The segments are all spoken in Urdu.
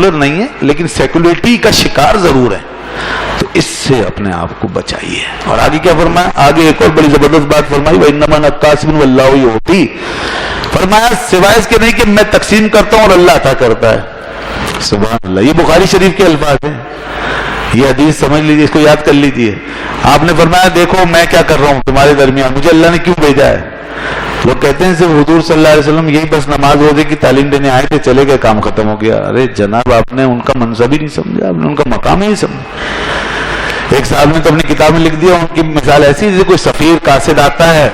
سیکولر نہیں ہے لیکن سیکولرٹی کا شکار ضرور ہے، تو اس سے اپنے آپ کو بچائیے۔ اور آگے کیا فرمایا؟ آگے ایک اور بڑی زبردست بات فرمائی، وَإِنَّمَا أَنَا قَاسِمٌ وَاللَّهُ يُعْطِي، فرمایا سوائے اس کے نہیں کہ میں تقسیم کرتا ہوں اور اللہ عطا کرتا ہے۔ سبحان اللہ، یہ بخاری شریف کے الفاظ ہیں، یہ حدیث سمجھ لیجیے، اس کو یاد کر لیجیے۔ آپ نے فرمایا دیکھو میں کیا کر رہا ہوں تمہارے درمیان، مجھے اللہ نے کیوں بھیجا ہے؟ لوگ کہتے ہیں صرف حضور صلی اللہ علیہ وسلم یہی بس نماز روزے کی تعلیم دینے آئے تھے، چلے گئے، کام ختم ہو گیا۔ ارے جناب، آپ نے ان کا منصب ہی نہیں سمجھا، آپ نے ان کا مقام ہی نہیں سمجھا۔ ایک صاحب نے تو اپنی کتاب میں لکھ دیا، ان کی مثال ایسی جیسے کوئی سفیر قاصد آتا ہے،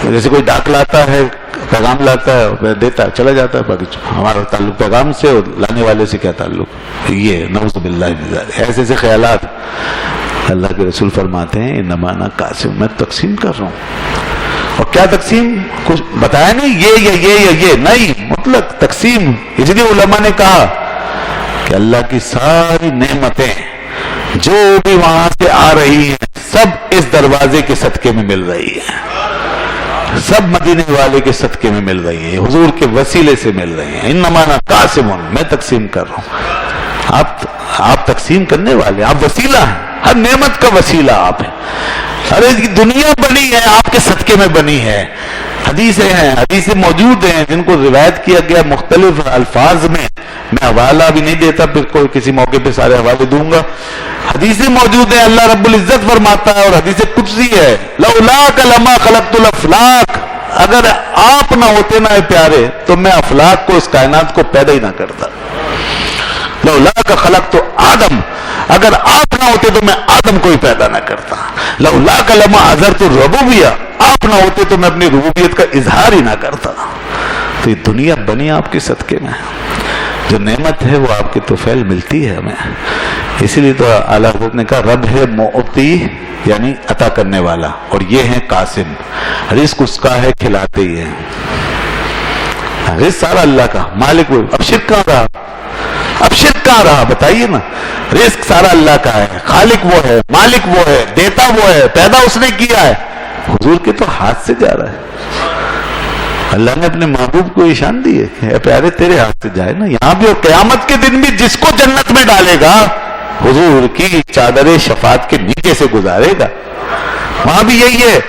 جیسے کوئی ڈاک لاتا ہے، پیغام لاتا ہے اور دیتا ہے، چلا جاتا ہے، باقی ہمارا تعلق پیغام سے اور لانے والے سے کیا تعلق؟ یہ نعوذ باللہ من ذالک، ایسے ایسے خیالات۔ اللہ کے رسول فرماتے ہیں انما انا قاسم، میں تقسیم کر رہا ہوں۔ اور کیا تقسیم؟ کچھ بتایا نہیں یہ نہیں، مطلق تقسیم۔ اس لیے علماء نے کہا کہ اللہ کی ساری نعمتیں جو بھی وہاں سے آ رہی ہیں سب اس دروازے کے صدقے میں مل رہی ہیں، سب مدینے والے کے صدقے میں مل رہی ہیں، حضور کے وسیلے سے مل رہی ہیں۔ انما انا قاسم، میں تقسیم کر رہا ہوں۔ آپ تقسیم کرنے والے، آپ وسیلہ ہیں، ہر نعمت کا وسیلہ آپ ہیں۔ ارے دنیا بنی ہے آپ کے صدقے میں بنی ہے۔ حدیثیں ہیں، حدیثیں موجود ہیں جن کو روایت کیا گیا مختلف الفاظ میں، میں حوالہ بھی نہیں دیتا، پھر کوئی کسی موقع پہ سارے حوالے دوں گا۔ حدیثیں موجود ہیں، اللہ رب العزت فرماتا ہے اور حدیث قدسی ہے، لولاک لما خلقت الافلاک، اگر آپ نہ ہوتے نا پیارے تو میں افلاک کو، اس کائنات کو پیدا ہی نہ کرتا۔ لولاک خلقت آدم، اگر آپ نہ ہوتے تو میں آدم کو ہی پیدا نہ کرتا۔ لولاک لما اظہرت الربوبیہ، آپ نہ ہوتے تو میں اپنی ربوبیت کا اظہار ہی نہ کرتا۔ تو یہ دنیا بنی آپ کے صدقے میں، جو نعمت ہے وہ آپ کے طفیل ملتی ہے ہمیں۔ اسی لیے تو اعلیٰ حضرت نے کہا رب ہے معطی، یعنی عطا کرنے والا، اور یہ ہے قاسم، رزق اس کا ہے، کھلاتے ہی ہے۔ رزق سارا اللہ کا، مالک وہ۔ اب شرک کہاں رہا؟ اب شرک کہاں رہا؟ بتائیے نا۔ رزق سارا اللہ کا ہے، خالق وہ ہے، مالک وہ ہے، دیتا وہ ہے، پیدا اس نے کیا ہے۔ حضور کے تو ہاتھ سے جا رہا ہے۔ اللہ نے اپنے محبوب کو اشان دی ہے کہ اے پیارے تیرے ہاتھ سے جائے نا، یہاں بھی اور قیامت کے دن بھی جس کو جنت میں ڈالے گا حضور کی چادر شفاعت کے نیچے سے گزارے گا۔ وہاں بھی یہی ہے،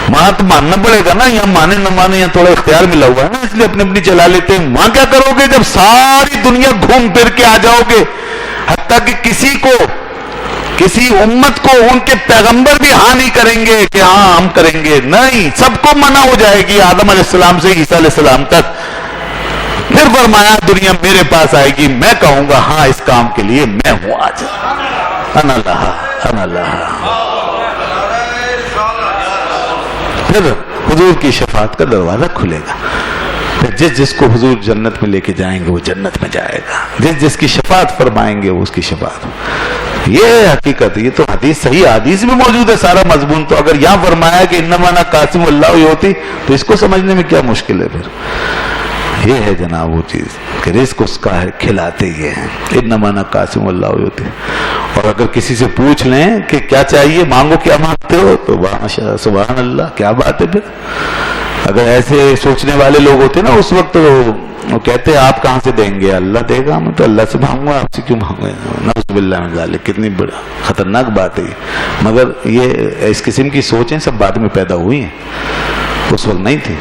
وہاں تو ماننا پڑے گا نا، یہاں مانے نہ مانے، یہاں تھوڑا اختیار ملا ہوا ہے نا، اس لیے اپنی اپنی چلا لیتے ہیں۔ وہاں کیا کرو گے جب ساری دنیا گھوم پھر کے آ جاؤ گے، حتیٰ کہ کسی امت کو ان کے پیغمبر بھی ہاں نہیں کریں گے کہ ہاں ہم کریں گے، نہیں، سب کو منع ہو جائے گی، آدم علیہ السلام سے عیسیٰ علیہ السلام تک۔ پھر فرمایا دنیا میرے پاس آئے گی، میں کہوں گا ہاں اس کام کے لیے میں ہوں آج، انا لہا انا لہا۔ پھر حضور کی شفاعت کا دروازہ کھلے گا، پھر جس کو حضور جنت میں لے کے جائیں گے وہ جنت میں جائے گا، جس کی شفاعت فرمائیں گے وہ اس کی شفاعت۔ یہ حقیقت، یہ تو حدیث صحیح حدیث میں موجود ہے سارا مضمون۔ تو اگر یہاں فرمایا کہ انما انا قاسم واللہ یعطی، تو اس کو سمجھنے میں کیا مشکل ہے؟ پھر یہ ہے جناب وہ چیز کہ رزق اس کا ہے، کھلاتے ہی ہیں۔ انما انا قاسم واللہ یعطی۔ اور اگر کسی سے پوچھ لیں کہ کیا چاہیے، مانگو، کیا مانگتے ہو، تو سبحان اللہ، کیا بات ہے۔ پھر اگر ایسے سوچنے والے لوگ ہوتے نا اس وقت، وہ کہتے ہیں آپ کہاں سے دیں گے، اللہ دے گا، میں تو اللہ سے مانگوں گا، آپ سے کیوں مانگوں؟ نعوذ باللہ من ذالک، کتنی بڑا خطرناک بات ہے یہ۔ مگر یہ اس قسم کی سوچیں سب بعد میں پیدا ہوئی ہیں، اس وقت نہیں تھی،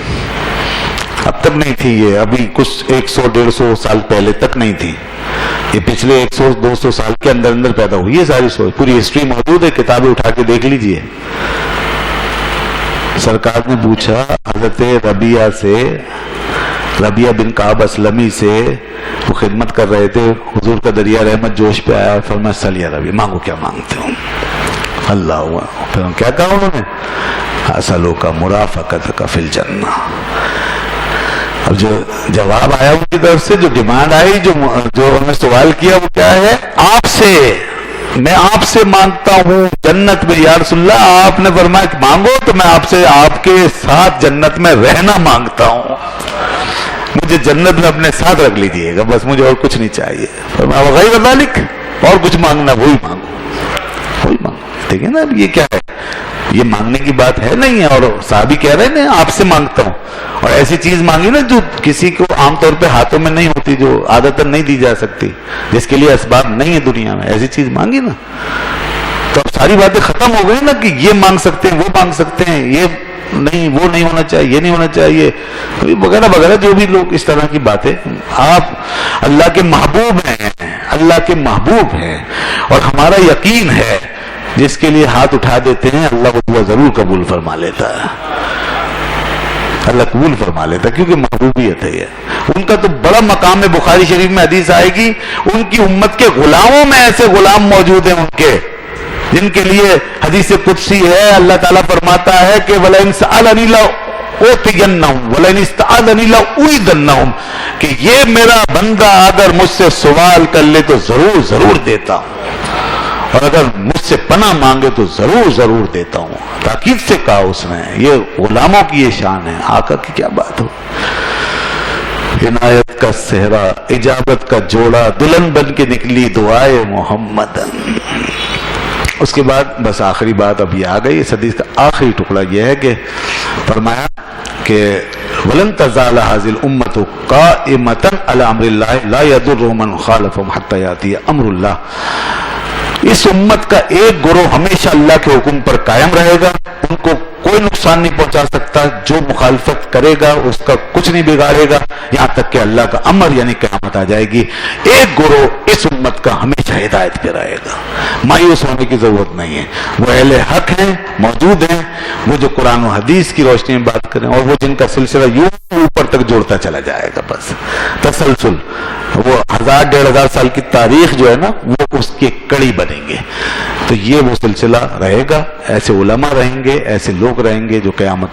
اب تک نہیں تھی، یہ ابھی کچھ 100-150 سال پہلے تک نہیں تھی، یہ پچھلے 100-200 سال کے اندر اندر پیدا ہوئی ہے ساری سوچ۔ پوری ہسٹری موجود ہے، کتابیں اٹھا کے دیکھ لیجئے۔ سرکار نے پوچھا حضرت ربیہ بن کعب اسلمی سے، وہ خدمت کر رہے تھے، حضور کا دریا رحمت جوش پہ آیا، فرمایا سل یا ربیہ، مانگو کیا مانگتے ہو؟ اللہ ہوا۔ پھر کیا کہا انہوں نے؟ اسألوک مرافقتک فی الجنہ۔ اب جو جواب آیا ان کی طرف سے، جو ڈیمانڈ آئی، جو انہوں نے سوال کیا، وہ کیا ہے؟ آپ سے، میں آپ سے مانگتا ہوں جنت میں یا رسول اللہ۔ آپ نے فرمایا کہ مانگو، تو میں آپ سے آپ کے ساتھ جنت میں رہنا مانگتا ہوں، مجھے جنت میں اپنے ساتھ رکھ لیجئے گا، بس مجھے اور کچھ نہیں چاہیے۔ فرمایا وغیرہ ذالک، اور کچھ مانگنا وہی مانگو، وہی مانگو۔ ٹھیک ہے نا؟ اب یہ کیا ہے؟ یہ مانگنے کی بات ہے نہیں ہے. اور صحابی کہہ رہے ہیں آپ سے مانگتا ہوں, اور ایسی چیز مانگی نا جو کسی کو عام طور پہ ہاتھوں میں نہیں ہوتی, جو عادتاً نہیں دی جا سکتی, جس کے لیے اسباب نہیں ہے دنیا میں, ایسی چیز مانگی نا تو اب ساری باتیں ختم ہو گئی نا کہ یہ مانگ سکتے ہیں, وہ مانگ سکتے ہیں, یہ نہیں, وہ نہیں ہونا چاہیے, یہ نہیں ہونا چاہیے, وغیرہ وغیرہ جو بھی لوگ اس طرح کی باتیں. آپ اللہ کے محبوب ہیں, اللہ کے محبوب ہیں, اور ہمارا یقین ہے جس کے لیے ہاتھ اٹھا دیتے ہیں اللہ کو دعا ضرور قبول فرما لیتا ہے, اللہ قبول فرما لیتا ہے, کیونکہ محبوبیت ہے یہ ان کا. تو بڑا مقام ہے, بخاری شریف میں حدیث آئے گی ان کی امت کے غلاموں میں ایسے غلام موجود ہیں ان کے جن کے لیے حدیث قدسی ہے, اللہ تعالیٰ فرماتا ہے کہ وَلَئِنْ سَأَلَنِي لَأُعْطِيَنَّهُمْ وَلَئِنِ اسْتَعَاذَنِي لَأُعِيذَنَّهُمْ, کہ یہ میرا بندہ اگر مجھ سے سوال کر لے تو ضرور ضرور دیتا ہوں, اور اگر مجھ سے پناہ مانگے تو ضرور ضرور دیتا ہوں. تاکید سے کہا اس نے, یہ غلاموں کی یہ شان ہے. آقا کی کیا بات ہو, عنایت کا صحرا, اجابت کا جوڑا, دلہن بن کے نکلی دعائے محمد. اس کے بعد بس آخری بات اب یہ آ گئی, اس حدیث کا آخری ٹکڑا یہ ہے کہ فرمایا کہ وَلَن تَزَالَ هَذِهِ الْأُمَّةُ قَائِمَةً عَلَى أَمْرِ اللَّهِ لَا يَضُرُّ مَنْ خَالَفَهُمْ حَتَّى يَأْتِيَ أَمْرُ اللَّهِ. اس امت کا ایک گروہ ہمیشہ اللہ کے حکم پر قائم رہے گا, ان کو کوئی نقصان نہیں پہنچا سکتا, جو مخالفت کرے گا اس کا کچھ نہیں بگاڑے گا, یہاں تک کہ اللہ کا امر یعنی قیامت آ جائے گی. ایک گروہ اس امت کا ہمیشہ ہدایت پہ رہے گا, مایوس ہونے کی ضرورت نہیں ہے. وہ اہل حق ہیں, موجود ہیں, وہ جو قرآن و حدیث کی روشنی میں بات کریں, اور وہ جن کا سلسلہ یوں اوپر تک جوڑتا چلا جائے گا, بس تسلسل. وہ 1000-1500 سال کی تاریخ جو ہے نا وہ اس کی کڑی بنیں گے. تو یہ وہ سلسلہ رہے گا, ایسے علماء رہیں گے, ایسے لوگ رہیں گے جو قیامت